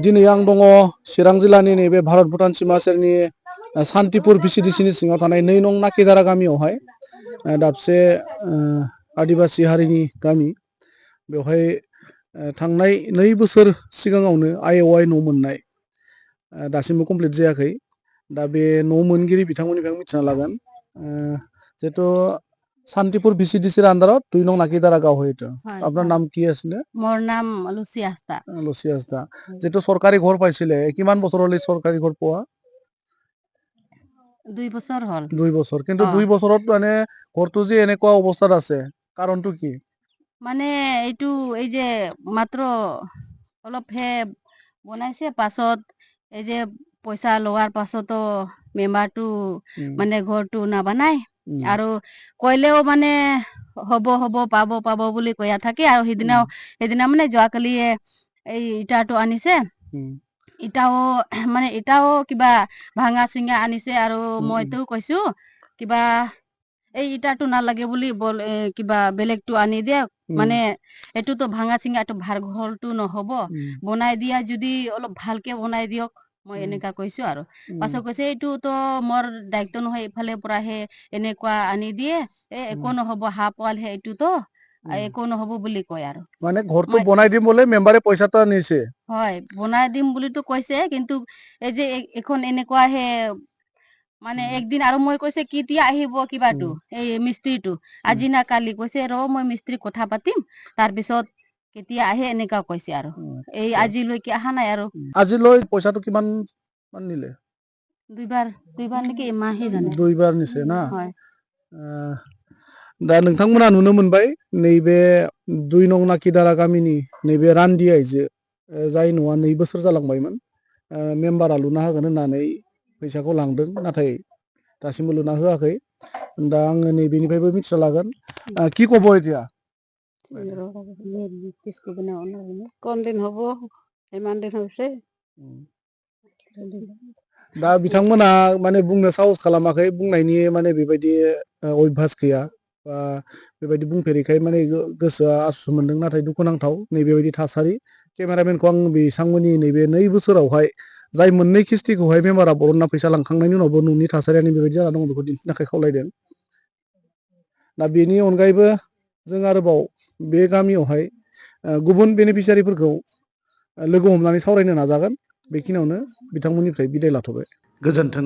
दिनै आं दङ चिरां जिल्लानि नैबे भारत भुटान सीमा सेरनि सान्तिपुर भिसिडिसिनि सिङाव थानाय 2 नं नाकेदारा गामियावहाय दाबसे आदिबासि हारिनि गामि बेवहाय थांनाय 2 बोसोर सिगाङावनो आइ न' मोननाय दासिमबो कमप्लिट जायाखै। दा बे न' मोनगिरि बिथांमोननिफ्राय आं मिथिना लागोन जिहेतु শান্তিপুর ভিসিডিসির আন্ডারত 2 নং নাকিদারা গাঁও হয় এটা। আপনার নাম কি আছিল? মোর নাম লুচি হাঁসদা। লুচি হাঁসদা। যেটো সরকারি ঘর পাইছিলে কিমান বছর হলে সরকারি ঘর পোৱা? 2 বছর হল। 2 বছর। কিন্তু 2 বছরত মানে ঘরটো যে এনেকুৱা অৱস্থাত আছে কাৰণটো কি? মানে এইটো এই যে মাত্ৰ অলপ হে বনাইছে পাছত এই যে পইচা লোৱাৰ পাছতো মেম্বাৰটো মানে ঘৰটো নাবনাই আৰু কইলেও মানে হ'ব পাব বুলি কৈয়া থাকে আৰু সেইদিনা মানে যোৱাকালি এই ইটাটো আনিছে। ইটাও কিবা ভাঙা চিঙা আনিছে আৰু মইতো কৈছো কিবা এই ইটাটো নালাগে বুলি কিবা বেলেগটো আনি দিয়ক মানে এইটোতো ভাঙা চিঙা এইটো ভাল ঘৰটো নহব বনাই দিয়া যদি অলপ ভালকে বনাই দিয়ক মই এনেকা কৈছো আৰু পাছত কৈছে এইটোতো মোৰ দায়িত্ব নহয় ইফালে পৰাহে এনেকুৱা আনি দিয়ে একো নহব হাঁহ পোৱালহে এইটোতো একো নহব বুলি কয় আৰু মানে ঘৰটো বনাই দিম বলে মেম্বাৰে পইচাটো আনিছে। হয় বনাই দিম বুলিতো কৈছে কিন্তু এই যে এখন এনেকুৱা হে মানে একদিন আৰু মই কৈছে কেতিয়া আহিব কিবাটো এই মিস্ত্ৰীটো আজি না কালি কৈছে মই মিস্ত্ৰীক কথা পাতিম তাৰ পিছত কেতিয়া আহে এনেকা কৈছে আৰু এই আজিলৈকে অহা নাই আৰু আজিলৈ পইচাটো কিমান মান নিলে? দুইবাৰ নেকি এমাহে জানে। 2 বাৰ নিছে না? হয়। दा नोंथांमोना नुनो मोनबाय नैबे 2 नं नाकिदारा गामिनि नैबे रान्दि आइजो जाय न'आ 2 बोसोर जालांबायमोन मेम्बारा लुना होगोन होननानै फैसाखौ लांदों नाथाय दासिमबो लुना होआखै। दा आङो नैबेनिफ्रायबो मिथिना लागोन কি ক'ব এতিয়া? কোন দিন হ'ব ইমান দিন হৈছে। दा बिथांमोना माने बुंनो साहस खालामाखै बुंनायनि माने बेबायदि अभ्यास गैया बा बेबायदि बुंफेरैखाय माने गोसोआ आसु मोनदों नाथाय दुखुनांथाव नैबेबायदि थासारि केमेरामेनखौ आं बिथांमोननि नैबे 2 बोसोरावहाय जाय मोननै किस्तिखौहाय मेम्बारा बरनना फैसा लांखांनायनि उनावबो न'नि थासारियानो बेबायदि जाना दङ बेखौ दिन्थिनो थाखाय खावलायदों। दा बेनि अनगायैबो जों आरोबाव बे गामियावहाय गुबुन बेनिफिसियारिफोरखौ लोगो हमनानै सावरायनो नाजागोन। बेखिनियावनो बिथांमोननिफ्राय बिदाय लाथ'बाय। गोजोन्थों।